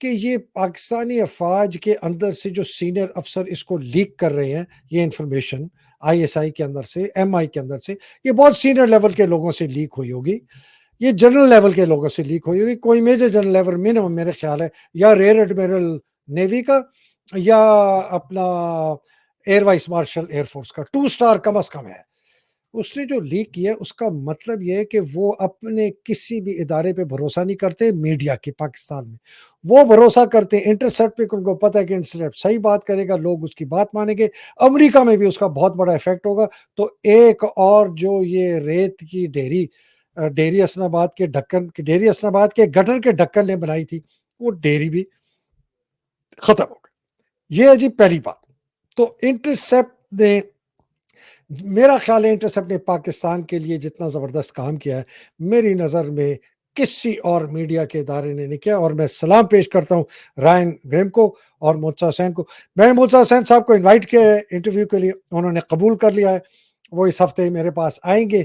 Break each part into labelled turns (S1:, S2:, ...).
S1: کہ یہ پاکستانی افواج کے اندر سے جو سینئر افسر اس کو لیک کر رہے ہیں، یہ انفارمیشن آئی ایس آئی کے اندر سے، ایم آئی کے اندر سے، یہ بہت سینئر لیول کے لوگوں سے لیک ہوئی ہوگی، یہ جنرل لیول کے لوگوں سے لیک ہوئی ہوگی، کوئی میجر جنرل لیول منیمم میرے خیال ہے یا ریئر ایڈمرل نیوی کا یا اپنا air vice marshal air force کا، 2 اسٹار کم از کم ہے۔ اس نے جو لیک کیا اس کا مطلب یہ ہے کہ وہ اپنے کسی بھی ادارے پہ بھروسہ نہیں کرتے، میڈیا کے پاکستان میں وہ بھروسہ کرتے ہیں انٹرسیپٹ پہ، ان کو پتہ ہے کہ انٹرسیپٹ صحیح بات کرے گا، لوگ اس کی بات مانیں گے، امریکہ میں بھی اس کا بہت بڑا افیکٹ ہوگا۔ تو ایک اور جو یہ ریت کی ڈیری ڈیری حسن آباد کے ڈھکن ڈیری حسن آباد کے گٹر کے ڈھکن نے بنائی تھی، وہ ڈیری بھی ختم ہو گئی۔ یہ ہے جی پہلی بات۔ تو انٹرسیپٹ نے، میرا خیال ہے انٹرسیپٹ نے پاکستان کے لیے جتنا زبردست کام کیا ہے میری نظر میں کسی اور میڈیا کے ادارے نے نہیں کیا، اور میں سلام پیش کرتا ہوں رائن گریم کو اور مرتضی حسین کو۔ میں نے مرتضی حسین صاحب کو انوائٹ کیا ہے انٹرویو کے لیے، انہوں نے قبول کر لیا ہے، وہ اس ہفتے میرے پاس آئیں گے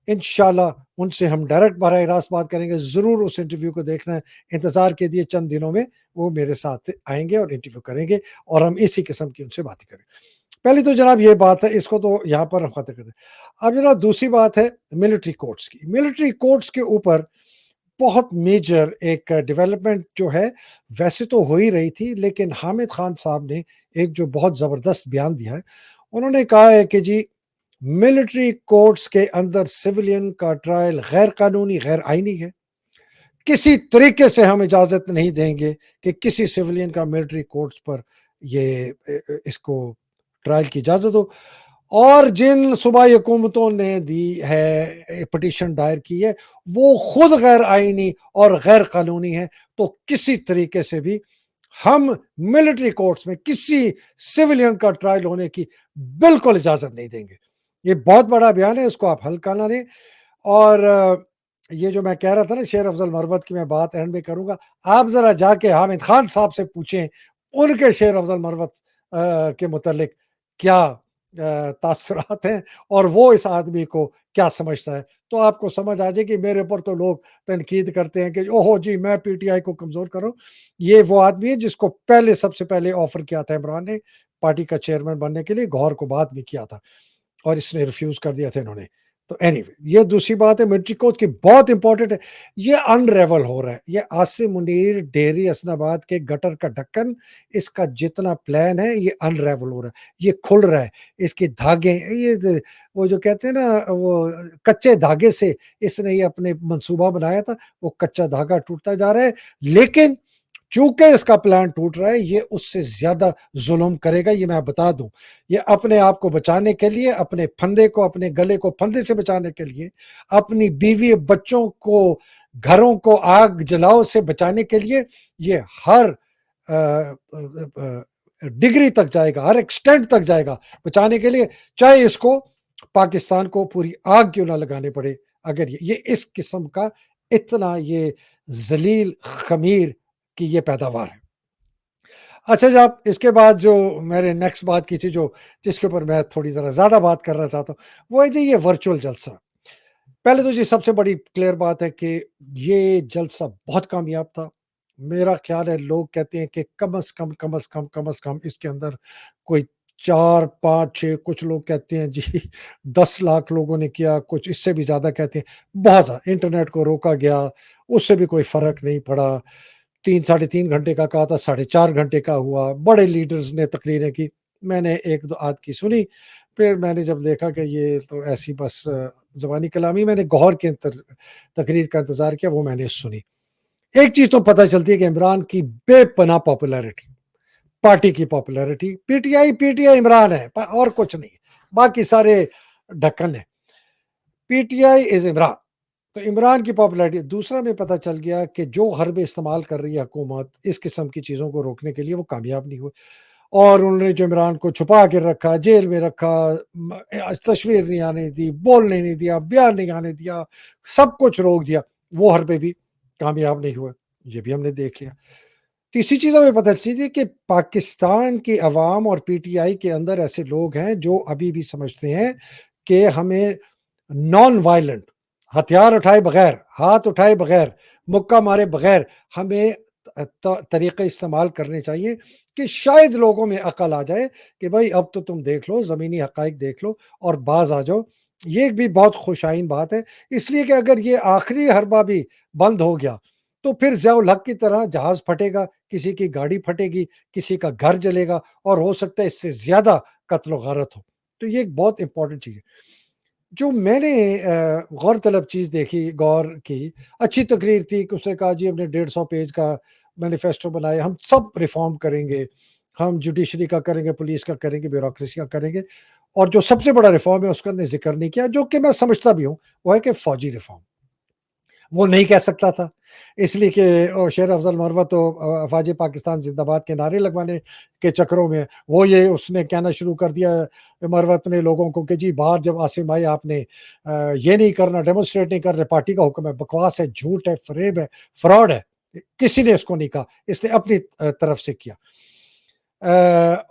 S1: انشاءاللہ، ان سے ہم ڈائریکٹ براہ راست بات کریں گے، ضرور اس انٹرویو کو دیکھنا ہے، انتظار کے دیے چند دنوں میں وہ میرے ساتھ آئیں گے اور انٹرویو کریں گے اور ہم اسی قسم کی ان سے باتیں کریں گے۔ پہلی تو جناب یہ بات ہے، اس کو تو یہاں پر ہم ختم کرتے ہیں۔ اب جناب دوسری بات ہے ملٹری کورٹس کی۔ ملٹری کورٹس کے اوپر بہت میجر ایک ڈیولپمنٹ جو ہے ویسے تو ہو ہی رہی تھی، لیکن حامد خان صاحب نے ایک جو بہت زبردست بیان دیا ہے، انہوں نے کہا ہے کہ جی ملٹری کورٹس کے اندر سویلین کا ٹرائل غیر قانونی، غیر آئینی ہے، کسی طریقے سے ہم اجازت نہیں دیں گے کہ کسی سویلین کا ملٹری کورٹس پر یہ اس کو ٹرائل کی اجازت ہو، اور جن صوبائی حکومتوں نے دی ہے پٹیشن دائر کی ہے وہ خود غیر آئینی اور غیر قانونی ہے، تو کسی طریقے سے بھی ہم ملٹری کورٹس میں کسی سویلین کا ٹرائل ہونے کی بالکل اجازت نہیں دیں گے۔ یہ بہت بڑا بیان ہے، اس کو آپ ہلکا نہ لیں۔ اور یہ جو میں کہہ رہا تھا نا شیر افضل مروت کی، میں بات اینڈ میں کروں گا، آپ ذرا جا کے حامد خان صاحب سے پوچھیں ان کے شیر افضل مروت کے متعلق کیا تاثرات ہیں اور وہ اس آدمی کو کیا سمجھتا ہے، تو آپ کو سمجھ آ جائے کہ میرے پر تو لوگ تنقید کرتے ہیں کہ اوہو جی میں پی ٹی آئی کو کمزور کروں، یہ وہ آدمی ہے جس کو پہلے سب سے پہلے آفر کیا تھا عمران نے پارٹی کا چیئرمین بننے کے لیے، گوہر کو بعد میں کیا تھا اور اس نے ریفیوز کر دیا تھا انہوں نے۔ تو اینی وے یہ دوسری بات ہے ملٹری کورٹ کی، بہت امپورٹنٹ ہے، یہ انریول ہو رہا ہے، یہ عاصم منیر ڈیری حسن آباد کے گٹر کا ڈھکن، اس کا جتنا پلان ہے یہ انریول ہو رہا ہے، یہ کھل رہا ہے، اس کے دھاگے، یہ وہ جو کہتے ہیں نا وہ کچے دھاگے سے اس نے یہ اپنے منصوبہ بنایا تھا، وہ کچا دھاگا ٹوٹتا جا رہا ہے، لیکن چونکہ اس کا پلان ٹوٹ رہا ہے یہ اس سے زیادہ ظلم کرے گا، یہ میں بتا دوں، یہ اپنے آپ کو بچانے کے لیے، اپنے پھندے کو، اپنے گلے کو پھندے سے بچانے کے لیے، اپنی بیوی بچوں کو، گھروں کو آگ جلاؤ سے بچانے کے لیے، یہ ہر ڈگری تک جائے گا، ہر ایکسٹینٹ تک جائے گا بچانے کے لیے، چاہے اس کو پاکستان کو پوری آگ کیوں نہ لگانے پڑے، اگر یہ اس قسم کا اتنا یہ ذلیل خمیر کی یہ پیداوار ہے۔ اچھا جناب، اس کے بعد جو میرے نیکسٹ بات کی تھی، جو جس کے اوپر میں تھوڑی ذرا زیادہ بات کرنا چاہتا ہوں، وہ ہے جی یہ ورچوئل جلسہ۔ پہلے تو جی سب سے بڑی کلیئر بات ہے کہ یہ جلسہ بہت کامیاب تھا، میرا خیال ہے لوگ کہتے ہیں کہ کم از کم اس کے اندر کوئی 4 5 6، کچھ لوگ کہتے ہیں جی 10 لاکھ لوگوں نے کیا، کچھ اس سے بھی زیادہ کہتے ہیں، بہت زیادہ انٹرنیٹ کو روکا گیا، اس سے بھی کوئی فرق نہیں پڑا، 3 ساڑھے 3 گھنٹے کا کہا تھا، 4.5 گھنٹے کا ہوا، بڑے لیڈرز نے تقریریں کی، میں نے ایک دو آدھ کی سنی، پھر میں نے جب دیکھا کہ یہ تو ایسی بس زبانی کلامی، میں نے گوہر کی تقریر کا انتظار کیا، وہ میں نے سنی۔ ایک چیز تو پتہ چلتی ہے کہ عمران کی بے پناہ پاپولیرٹی، پارٹی کی popularity, P T I Imran ہے اور کچھ نہیں، باقی سارے ڈھکن ہے، پی ٹی آئی از عمران، تو عمران کی پاپولیرٹی۔ دوسرا میں پتہ چل گیا کہ جو حربے استعمال کر رہی ہے حکومت اس قسم کی چیزوں کو روکنے کے لیے، وہ کامیاب نہیں ہوئے، اور انہوں نے جو عمران کو چھپا کے رکھا، جیل میں رکھا، تصویر نہیں آنے دی، بولنے نہیں دیا، بیان نہیں آنے دیا، سب کچھ روک دیا، وہ حربے بھی کامیاب نہیں ہوئے، یہ بھی ہم نے دیکھ لیا۔ تیسری چیز ہمیں پتہ چلی تھی کہ پاکستان کی عوام اور پی ٹی آئی کے اندر ایسے لوگ ہیں جو ابھی بھی سمجھتے ہیں کہ ہمیں نان وائلنٹ، ہتھیار اٹھائے بغیر، ہاتھ اٹھائے بغیر، مکہ مارے بغیر ہمیں طریقے استعمال کرنے چاہیے کہ شاید لوگوں میں عقل آ جائے کہ بھائی اب تو تم دیکھ لو، زمینی حقائق دیکھ لو اور باز آ جاؤ۔ یہ بھی بہت خوش آئین بات ہے، اس لیے کہ اگر یہ آخری حربہ بھی بند ہو گیا تو پھر ضیاء الحق کی طرح جہاز پھٹے گا، کسی کی گاڑی پھٹے گی، کسی کا گھر جلے گا، اور ہو سکتا ہے اس سے زیادہ قتل و غارت ہو۔ تو یہ ایک بہت امپورٹنٹ چیز ہے۔ جو میں نے غور طلب چیز دیکھی، غور کی، اچھی تقریر تھی کہ اس نے کہا جی ہم نے 150 پیج کا مینیفیسٹو بنایا، ہم سب ریفارم کریں گے، ہم جوڈیشری کا کریں گے، پولیس کا کریں گے، بیوروکریسی کا کریں گے، اور جو سب سے بڑا ریفارم ہے اس کا نے ذکر نہیں کیا، جو کہ میں سمجھتا بھی ہوں، وہ ہے کہ فوجی ریفارم۔ وہ نہیں کہہ سکتا تھا، اس لیے کہ شیر افضل مرمت تو افواج پاکستان زندہ باد کے نعرے لگوانے کے چکروں میں وہ یہ اس نے کہنا شروع کر دیا مروت نے لوگوں کو کہ جی باہر جب عاصم آئے آپ نے یہ نہیں کرنا، ڈیمونسٹریٹ نہیں کرنا، پارٹی کا حکم ہے، بکواس ہے، جھوٹ ہے، فریب ہے، فراڈ ہے۔ کسی نے اس کو نہیں کہا، اس نے اپنی طرف سے کیا۔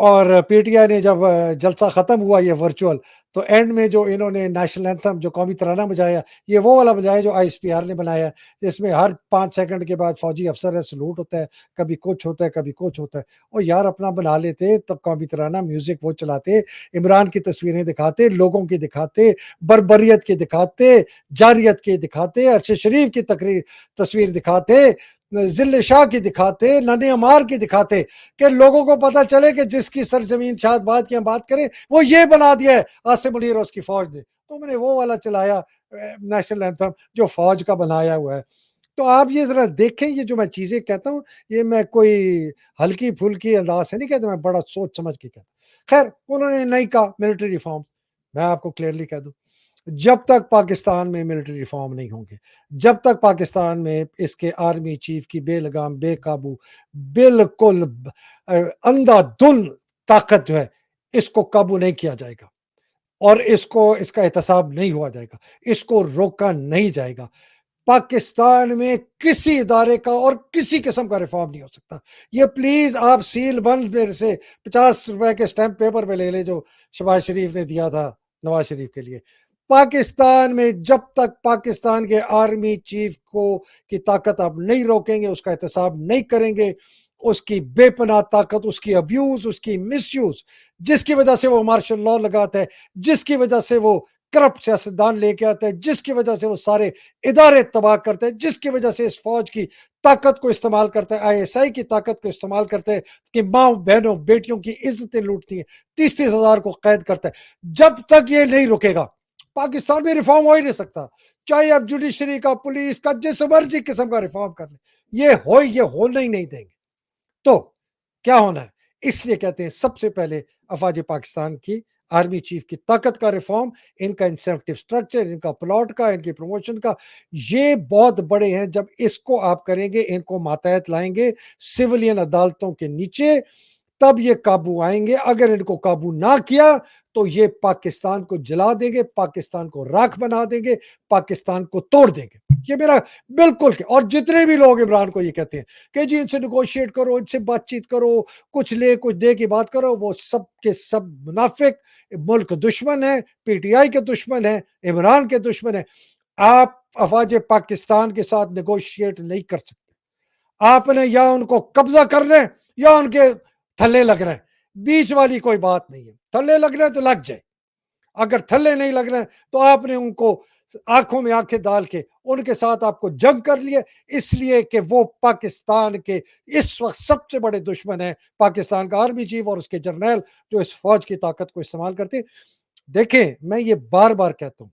S1: اور پی ٹی آئی نے جب جلسہ ختم ہوا یہ ورچوئل، تو اینڈ میں جو انہوں نے نیشنل اینتھم جو قومی ترانہ بجایا، یہ وہ والا بجایا جو آئی ایس پی آر نے بنایا، جس میں ہر 5 سیکنڈ کے بعد فوجی افسر ہے، سلوٹ ہوتا ہے، کبھی کچھ ہوتا ہے، کبھی کچھ ہوتا ہے۔ اور یار اپنا بنا لیتے تب قومی ترانہ، میوزک وہ چلاتے، عمران کی تصویریں دکھاتے، لوگوں کی دکھاتے، بربریت کی دکھاتے، جاریت کی دکھاتے، ارشد شریف کی تصویر دکھاتے، ذل شاہ کی دکھاتے، نن عمار کی دکھاتے، کہ لوگوں کو پتہ چلے کہ جس کی سرزمین شاد بات کی ہم بات کریں وہ یہ بنا دیا ہے عاصم منیر اور اس کی فوج نے۔ تو میں نے وہ والا چلایا نیشنل اینتھم جو فوج کا بنایا ہوا ہے۔ تو آپ یہ ذرا دیکھیں، یہ جو میں چیزیں کہتا ہوں یہ میں کوئی ہلکی پھلکی انداز سے نہیں کہتا، میں بڑا سوچ سمجھ کے کہتا ہوں۔ خیر انہوں نے نہیں کہا ملٹری ریفارم، میں آپ کو کلیئرلی کہہ دوں، جب تک پاکستان میں ملٹری ریفارم نہیں ہوں گے، جب تک پاکستان میں اس کے آرمی چیف کی بے لگام، بے قابو، بالکل اندھا دھن طاقت جو ہے، اس کو قابو نہیں کیا جائے گا، اور اس کا احتساب نہیں ہوا جائے گا، اس کو روکا نہیں جائے گا، پاکستان میں کسی ادارے کا اور کسی قسم کا ریفارم نہیں ہو سکتا۔ یہ پلیز آپ سیل بند میرے سے 50 روپے کے سٹیمپ پیپر پہ لے لے جو شہباز شریف نے دیا تھا نواز شریف کے لیے۔ پاکستان میں جب تک پاکستان کے آرمی چیف کی طاقت آپ نہیں روکیں گے، اس کا احتساب نہیں کریں گے، اس کی بے پناہ طاقت، اس کی ابیوز، اس کی مس یوز، جس کی وجہ سے وہ مارشل لا لگاتا ہے، جس کی وجہ سے وہ کرپٹ سیاستدان لے کے آتا ہے، جس کی وجہ سے وہ سارے ادارے تباہ کرتے ہیں، جس کی وجہ سے اس فوج کی طاقت کو استعمال کرتا ہے، آئی ایس آئی کی طاقت کو استعمال کرتا ہے کہ ماں بہنوں بیٹیوں کی عزتیں لوٹتی ہیں، 30 ہزار کو قید کرتا ہے۔ جب تک یہ نہیں رکے گا پاکستان میں ریفارم ہو ہی نہیں سکتا، چاہے آپ جوڈیشری کا، پولیس کا، جس مرضی قسم کا ریفارم کر لیں، یہ ہونا ہی نہیں دیں گے۔ تو کیا ہونا ہے؟ اس لیے کہتے ہیں سب سے پہلے افواج پاکستان کی آرمی چیف کی طاقت کا ریفارم، ان کا انسینٹیو سٹرکچر، ان کا پلاٹ کا، ان کی پروموشن کا، یہ بہت بڑے ہیں۔ جب اس کو آپ کریں گے، ان کو ماتحت لائیں گے سویلین عدالتوں کے نیچے، تب یہ قابو آئیں گے۔ اگر ان کو قابو نہ کیا تو یہ پاکستان کو جلا دیں گے، پاکستان کو راکھ بنا دیں گے، پاکستان کو توڑ دیں گے۔ یہ میرا بالکل، اور جتنے بھی لوگ عمران کو یہ کہتے ہیں کہ جی ان سے نیگوشیٹ کرو، ان سے بات چیت کرو، کچھ لے کچھ دے کی بات کرو، وہ سب کے سب منافق، ملک دشمن ہے، پی ٹی آئی کے دشمن ہے، عمران کے دشمن ہے۔ آپ افواج پاکستان کے ساتھ نیگوشیٹ نہیں کر سکتے۔ آپ نے یا ان کو قبضہ کرنا ہے یا ان کے تھلے لگنا ہے، بیچ والی کوئی بات نہیں ہے۔ تھلے لگنا ہے تو لگ جائے، اگر تھلے نہیں لگنا ہے تو آپ نے ان کو آنکھوں میں آنکھیں ڈال کے ان کے ساتھ آپ کو جنگ کر لیے، اس لیے کہ وہ پاکستان کے اس وقت سب سے بڑے دشمن ہیں، پاکستان کا آرمی چیف اور اس کے جرنیل جو اس فوج کی طاقت کو استعمال کرتے ہیں۔ دیکھیں میں یہ بار بار کہتا ہوں،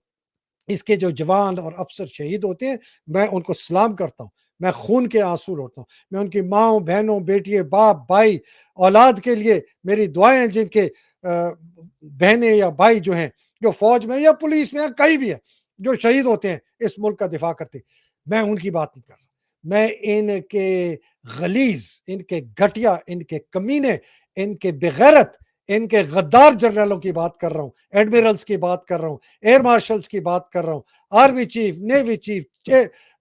S1: اس کے جو جوان اور افسر شہید ہوتے ہیں میں ان کو سلام کرتا ہوں، میں خون کے آنسو لوٹتا ہوں، میں ان کی ماں بہنوں بیٹیے باپ بھائی اولاد کے لیے میری دعائیں، جن کے بہنیں یا بھائی جو ہیں جو فوج میں یا پولیس میں یا کہیں بھی ہے جو شہید ہوتے ہیں اس ملک کا دفاع کرتے، میں ان کی بات نہیں کر رہا، میں ان کے غلیظ، ان کے گھٹیا، ان کے کمینے، ان کے بغیرت، ان کے غدار جنرلوں کی بات کر رہا ہوں، ایڈمرلز کی بات کر رہا ہوں، ایئر مارشلز کی بات کر رہا ہوں، army chief, navy chief,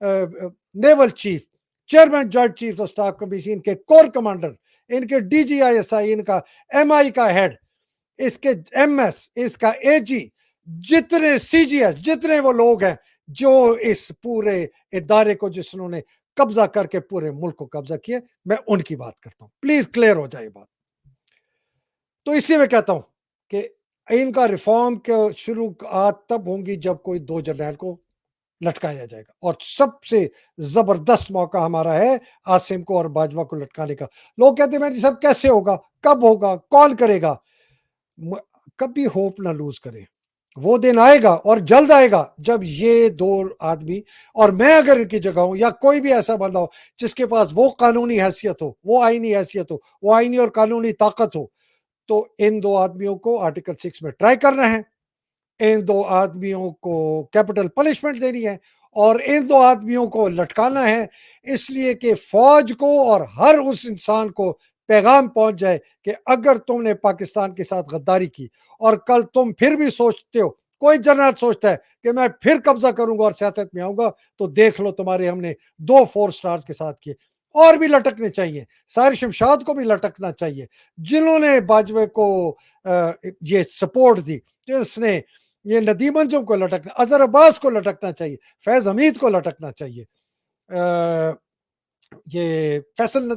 S1: naval chief, chairman joint chief of staff commission, ان کے کور کمانڈر، ان کے D G I S I, ان کا ایم آئی کا ہیڈ، اس کے ایم ایس، اس کا اے جی، جتنے سی جی ایس، جتنے وہ لوگ ہیں جو اس پورے ادارے کو جس نے قبضہ کر کے پورے ملک کو قبضہ کیا، میں ان کی بات کرتا ہوں، پلیز کلیئر ہو جائے بات۔ تو اسی میں کہتا ہوں کہ ان کا ریفارم کے شروعات تب ہوں گی جب کوئی 2 جرنیل کو لٹکایا جائے گا، اور سب سے زبردست موقع ہمارا ہے عاصم کو اور باجوہ کو لٹکانے کا۔ لوگ کہتے ہیں میں جی سب کیسے ہوگا، کب ہوگا، کون کرے گا؟ کبھی ہوپ نہ لوز کریں، وہ دن آئے گا اور جلد آئے گا جب یہ 2 آدمی، اور میں اگر ان کی جگہ ہوں یا کوئی بھی ایسا بندہ ہو جس کے پاس وہ قانونی حیثیت ہو، وہ آئینی حیثیت ہو، وہ آئینی اور قانونی طاقت ہو، تو ان 2 آدمیوں کو آرٹیکل 6 میں ٹرائی کرنا ہے، ان 2 آدمیوں کو کیپٹل پنشمنٹ دینی ہے، اور ان 2 آدمیوں کو لٹکانا ہے، اس لیے کہ فوج کو اور ہر اس انسان کو پیغام پہنچ جائے کہ اگر تم نے پاکستان کے ساتھ غداری کی اور کل تم پھر بھی سوچتے ہو، کوئی جنرل سوچتا ہے کہ میں پھر قبضہ کروں گا اور سیاست میں آؤں گا، تو دیکھ لو تمہارے ہم نے 2 4 سٹارز کے ساتھ کیے، اور بھی لٹکنے چاہیے، سارے شمشاد کو بھی لٹکنا چاہیے، جنہوں نے باجوے کو یہ سپورٹ دی، جس نے یہ ندیم انجم کو لٹکنا، اظہر عباس کو لٹکنا چاہیے، فیض حمید کو لٹکنا چاہیے، یہ فیصل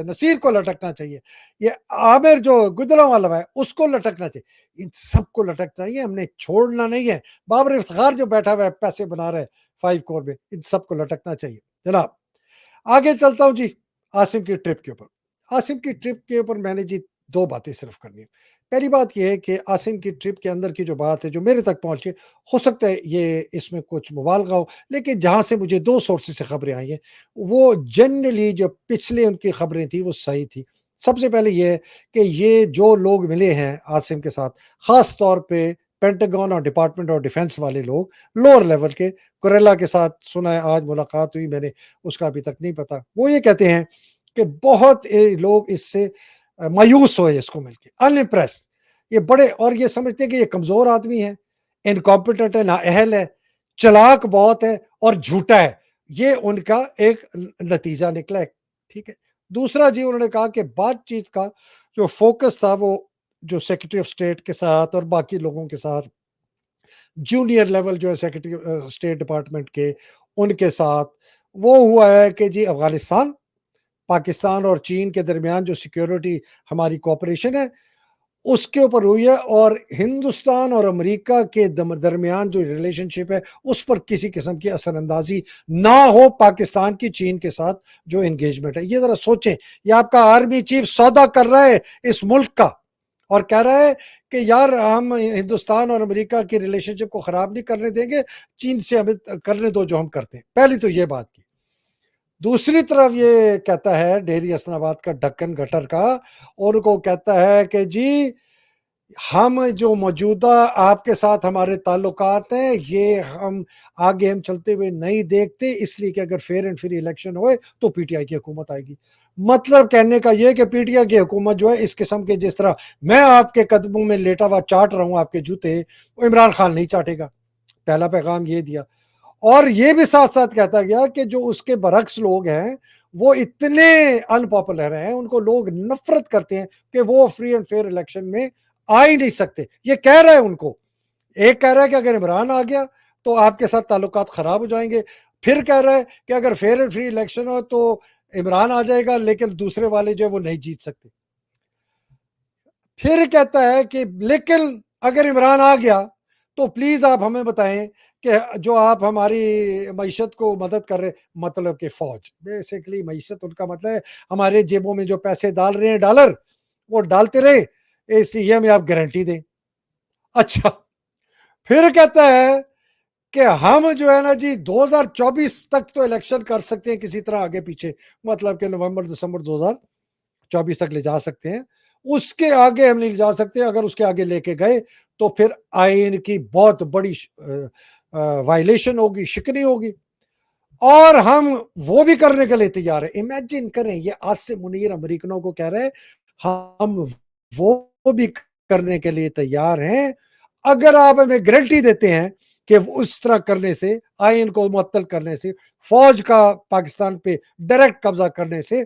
S1: نصیر کو لٹکنا چاہیے، یہ عامر جو گجروں والا ہے اس کو لٹکنا چاہیے، ان سب کو لٹکنا چاہیے، ہم نے چھوڑنا نہیں ہے۔ بابر افتخار جو بیٹھا ہوا ہے پیسے بنا رہا ہے 5 کروڑ میں، ان سب کو لٹکنا چاہیے۔ جناب آگے چلتا ہوں جی، عاصم کی ٹرپ کے اوپر۔ عاصم کی ٹرپ کے اوپر میں نے جی 2 باتیں صرف کرنی ہیں۔ پہلی بات یہ ہے کہ عاصم کی ٹرپ کے اندر کی جو بات ہے جو میرے تک پہنچی، ہو سکتا ہے یہ اس میں کچھ مبالغہ ہو، لیکن جہاں سے مجھے 2 سورسز سے خبریں آئی ہیں وہ جنرلی جو پچھلے ان کی خبریں تھیں وہ صحیح تھی۔ سب سے پہلے یہ ہے کہ یہ جو لوگ ملے ہیں عاصم کے ساتھ، خاص طور پہ پینٹاگون اور ڈپارٹمنٹ آف ڈیفنس والے لوگ، لوور لیول کے، کوریلا کے ساتھ سنا ہے آج ملاقات ہوئی، میں نے اس کا ابھی تک نہیں پتا، وہ یہ کہتے ہیں کہ بہت لوگ اس سے مایوس ہوئے، اس کو مل کے انمپریس، یہ بڑے، اور یہ سمجھتے ہیں کہ یہ کمزور آدمی ہے، انکمپیٹنٹ ہے، نااہل ہے، چلاک بہت ہے اور جھوٹا ہے، یہ ان کا ایک نتیجہ نکلا ہے۔ ٹھیک ہے، دوسرا جی انہوں نے کہا کہ بات چیت کا جو فوکس تھا وہ جو سیکرٹری آف اسٹیٹ کے ساتھ اور باقی لوگوں کے ساتھ، جونیئر لیول جو ہے سیکرٹری اسٹیٹ ڈپارٹمنٹ کے، ان کے ساتھ وہ ہوا ہے کہ جی افغانستان، پاکستان اور چین کے درمیان جو سیکیورٹی ہماری کوآپریشن ہے اس کے اوپر ہوئی ہے، اور ہندوستان اور امریکہ کے درمیان جو ریلیشن شپ ہے اس پر کسی قسم کی اثر اندازی نہ ہو پاکستان کی چین کے ساتھ جو انگیجمنٹ ہے۔ یہ ذرا سوچیں، یہ آپ کا آرمی چیف سودا کر رہا ہے اس ملک کا، اور کہہ رہا ہے کہ یار ہم ہندوستان اور امریکہ کی ریلیشن شپ کو خراب نہیں کرنے دیں گے، چین سے ہمیں کرنے دو جو ہم کرتے ہیں۔ پہلی تو یہ بات کی۔ دوسری طرف یہ کہتا ہے ڈیری حسن آباد کا ڈکن گٹر کا، ان کو کہتا ہے کہ جی ہم جو موجودہ آپ کے ساتھ ہمارے تعلقات ہیں یہ ہم آگے ہم چلتے ہوئے نہیں دیکھتے، اس لیے کہ اگر فیئر اینڈ فری الیکشن ہوئے تو پی ٹی آئی کی حکومت آئے گی۔ مطلب کہنے کا یہ کہ پی ٹی آئی کی حکومت جو ہے اس قسم کے، جس طرح میں آپ کے قدموں میں لیٹا ہوا چاٹ رہا ہوں آپ کے جوتے، وہ عمران خان نہیں چاٹے گا۔ پہلا پیغام یہ دیا، اور یہ بھی ساتھ ساتھ کہتا گیا کہ جو اس کے برعکس لوگ ہیں وہ اتنے ان پاپولر ہیں، ان کو لوگ نفرت کرتے ہیں کہ وہ فری اینڈ فیئر الیکشن میں آ ہی نہیں سکتے۔ یہ کہہ رہا ہے ان کو، ایک کہہ رہا ہے کہ اگر عمران آ گیا تو آپ کے ساتھ تعلقات خراب ہو جائیں گے، پھر کہہ رہا ہے کہ اگر فیئر اینڈ فری الیکشن ہو تو عمران آ جائے گا لیکن دوسرے والے جو ہے وہ نہیں جیت سکتے۔ پھر کہتا ہے کہ لیکن اگر عمران آ گیا تو پلیز آپ ہمیں بتائیں کہ جو آپ ہماری معیشت کو مدد کر رہے، مطلب کہ فوج، بیسیکلی معیشت ان کا مطلب ہے ہمارے جیبوں میں جو پیسے ڈال رہے ہیں ڈالر، وہ ڈالتے رہے، اس لیے ہمیں آپ گارنٹی دیں۔ اچھا، پھر کہتا ہے کہ ہم جو ہے نا جی 2024 تک تو الیکشن کر سکتے ہیں کسی طرح آگے پیچھے، مطلب کہ نومبر دسمبر 2024 تک لے جا سکتے ہیں، اس کے آگے ہم نہیں لے جا سکتے، اگر اس کے آگے لے کے گئے تو پھر آئین کی بہت بڑی وائلیشن ہوگی، شکنی ہوگی، اور ہم وہ بھی کرنے کے لیے تیار ہیں۔ امیجن کریں، یہ عاصم منیر امریکنوں کو کہہ رہے ہیں ہم وہ بھی کرنے کے لیے تیار ہیں اگر آپ ہمیں گارنٹی دیتے ہیں کہ اس طرح کرنے سے، آئین کو معطل کرنے سے، فوج کا پاکستان پہ ڈائریکٹ قبضہ کرنے سے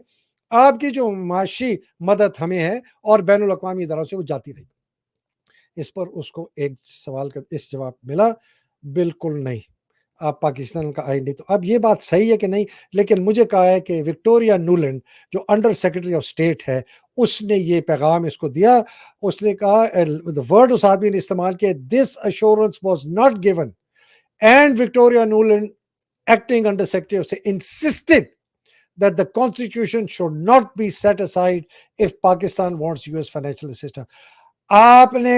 S1: آپ کی جو معاشی مدد ہمیں ہے اور بین الاقوامی اداروں سے وہ جاتی رہی۔ اس پر اس کو ایک سوال کا اس جواب ملا، بالکل نہیں، آپ پاکستان کا آئین نہیں. تو اب یہ بات صحیح ہے کہ نہیں, لیکن مجھے کہا ہے کہ وکٹوریا نولینڈ جو انڈر سیکرٹری آف اسٹیٹ ہے, اس نے یہ پیغام اس کو دیا. اس نے کہا, ورڈ اس آدمی نے استعمال کیا, this assurance was not given and Victoria Nuland acting under Secretary of State insisted that the constitution should not be set aside if Pakistan wants US financial assistance. آپ نے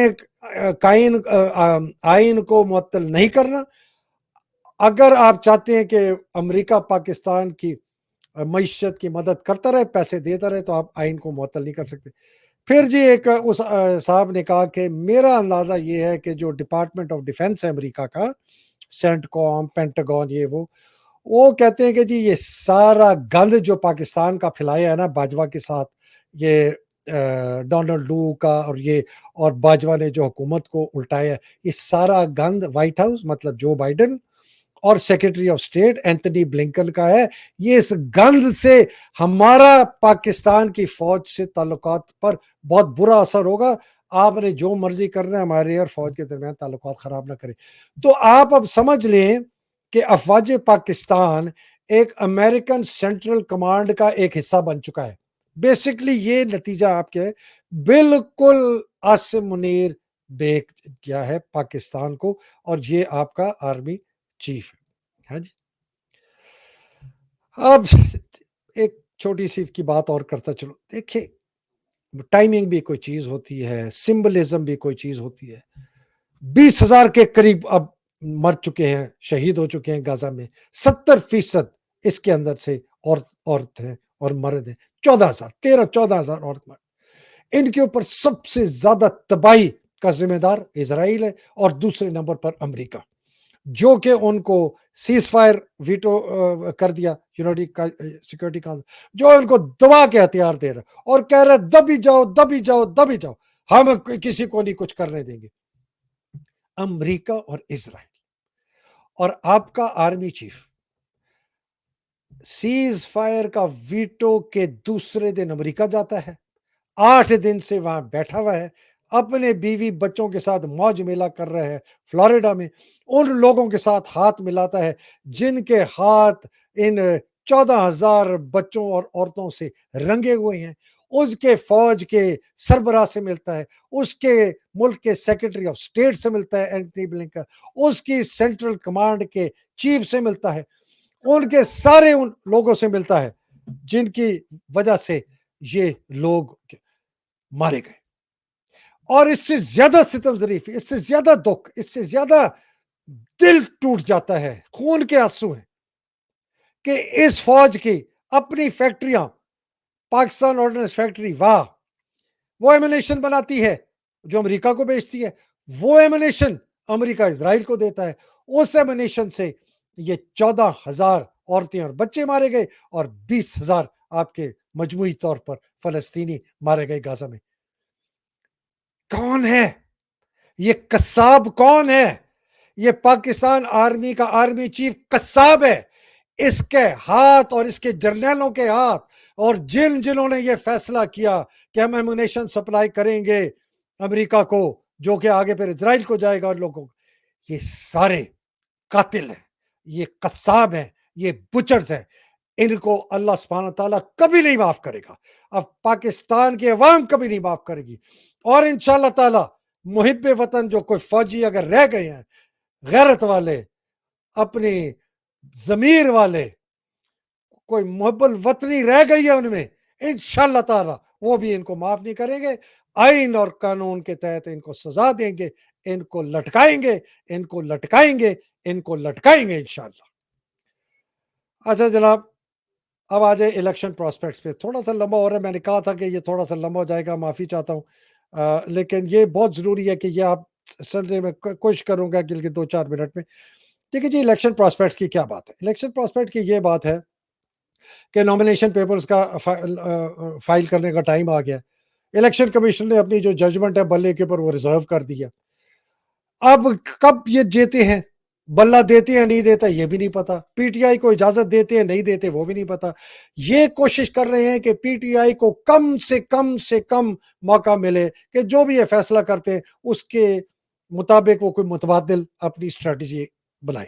S1: آئین کو معطل نہیں کرنا. اگر آپ چاہتے ہیں کہ امریکہ پاکستان کی معیشت کی مدد کرتا رہے, پیسے دیتا رہے, تو آپ آئین کو معطل نہیں کر سکتے. پھر جی ایک اس صاحب نے کہا کہ میرا اندازہ یہ ہے کہ جو ڈپارٹمنٹ آف ڈیفینس ہے امریکہ کا, سینٹ کام, پینٹاگون, یہ وہ کہتے ہیں کہ جی یہ سارا گند جو پاکستان کا پھیلایا ہے نا باجوہ کے ساتھ, یہ ڈونلڈ لو کا اور باجوہ نے جو حکومت کو الٹایا ہے, یہ سارا گند وائٹ ہاؤس مطلب جو بائیڈن اور secretary of state Anthony Blinken کا ہے. یہ اس گند سے ہمارا پاکستان کی فوج سے تعلقات پر بہت برا اثر ہوگا. آپ نے جو مرضی کرنا ہے, ہمارے اور فوج کے درمیان تعلقات خراب نہ کریں. تو آپ اب سمجھ لیں کہ افواج پاکستان ایک امریکن سینٹرل کمانڈ کا ایک حصہ بن چکا ہے. بیسکلی یہ نتیجہ آپ کے بالکل عاصم منیر بیک کیا ہے پاکستان کو, اور یہ آپ کا آرمی چیف ہے. ہاں جی, اب ایک چھوٹی سی کی بات اور کرتا چلو. دیکھیں, ٹائمنگ بھی کوئی چیز ہوتی ہے, سمبلزم بھی کوئی چیز ہوتی ہے. 20,000 کے قریب اب مر چکے ہیں, شہید ہو چکے ہیں غزہ میں. 70% اس کے اندر سے عورت ہیں اور مرد ہیں. 14,000 عورت مرد. ان کے اوپر سب سے زیادہ تباہی کا ذمہ دار اسرائیل ہے, اور دوسرے نمبر پر امریکہ, جو کہ ان کو سیز فائر ویٹو کر دیا یونائٹڈ سیکورٹی کونسل, جو ان کو دبا کے ہتھیار دے رہا اور کہہ رہا دبی جاؤ دبی جاؤ دبی جاؤ, ہم کسی کو نہیں کچھ کرنے دیں گے. امریکہ اور اسرائیل اور آپ کا آرمی چیف سیز فائر کا ویٹو کے دوسرے دن امریکہ جاتا ہے, 8 دن سے وہاں بیٹھا ہوا ہے, اپنے بیوی بچوں کے ساتھ موج میلہ کر رہا ہے فلوریڈا میں. ان لوگوں کے ساتھ ہاتھ ملاتا ہے جن کے ہاتھ ان 14,000 بچوں اور عورتوں سے رنگے ہوئے ہیں. اس کے فوج کے سربراہ سے ملتا ہے, اس کے ملک کے سیکرٹری آف اسٹیٹ سے ملتا ہے اینتھنی بلنکن, اس کی سینٹرل کمانڈ کے چیف سے ملتا ہے, ان کے سارے ان لوگوں سے ملتا ہے جن کی وجہ سے یہ لوگ مارے گئے. اور اس سے زیادہ ستم ظریفی, اس سے زیادہ دکھ, اس سے زیادہ دل ٹوٹ جاتا ہے, خون کے آنسو ہیں کہ اس فوج کی اپنی فیکٹریاں, پاکستان آرڈننس فیکٹری, واہ, وہ ایمونیشن بناتی ہے جو امریکہ کو بیچتی ہے, وہ ایمونیشن امریکہ اسرائیل کو دیتا ہے. اس ایمونیشن سے یہ 14,000 عورتیں اور بچے مارے گئے, اور 20,000 آپ کے مجموعی طور پر فلسطینی مارے گئے غزہ میں. کون ہے یہ قصاب؟ کون ہے یہ؟ پاکستان آرمی کا آرمی چیف قصاب ہے. اس کے ہاتھ اور اس کے جرنیلوں کے ہاتھ, اور جنہوں نے یہ فیصلہ کیا کہ ہم ایمونیشن سپلائی کریں گے امریکہ کو, جو کہ آگے پھر اسرائیل کو جائے گا, اور لوگوں کو, یہ سارے قاتل ہیں, یہ قصاب ہیں, یہ بچرز ہیں. ان کو اللہ سبحانہ تعالیٰ کبھی نہیں معاف کرے گا, اب پاکستان کی عوام کبھی نہیں معاف کرے گی. اور انشاءاللہ تعالیٰ محب وطن جو کوئی فوجی اگر رہ گئے ہیں, غیرت والے, اپنی ضمیر والے, کوئی محب الوطنی رہ گئی ہے ان میں, انشاءاللہ تعالیٰ وہ بھی ان کو معاف نہیں کریں گے. آئین اور قانون کے تحت ان کو سزا دیں گے, ان کو لٹکائیں گے, ان کو لٹکائیں گے, ان کو لٹکائیں گے انشاءاللہ. اچھا جناب, اب آ جائے الیکشن پراسپیکٹس پہ. تھوڑا سا لمبا ہو رہا ہے, میں نے کہا تھا کہ یہ تھوڑا سا لمبا ہو جائے گا, معافی چاہتا ہوں, لیکن یہ بہت ضروری ہے کہ یہ آپ سمجھیں. میں کوشش کروں گا کہ 2-4 منٹ میں. دیکھیے جی, الیکشن پراسپیکٹس کی کیا بات ہے. الیکشن پراسپیکٹ کی یہ بات ہے کہ نامینیشن پیپرز کا فائل کرنے کا ٹائم آ گیا. الیکشن کمیشن نے اپنی جو ججمنٹ ہے بلے کے اوپر وہ ریزرو کر دیا. اب کب یہ جیتے ہیں, بلہ دیتے ہیں نہیں دیتا یہ بھی نہیں پتا, پی ٹی آئی کو اجازت دیتے ہیں نہیں دیتے وہ بھی نہیں پتا. یہ کوشش کر رہے ہیں کہ پی ٹی آئی کو کم سے کم موقع ملے کہ جو بھی یہ فیصلہ کرتے ہیں اس کے مطابق وہ کوئی متبادل اپنی اسٹریٹجی بنائے.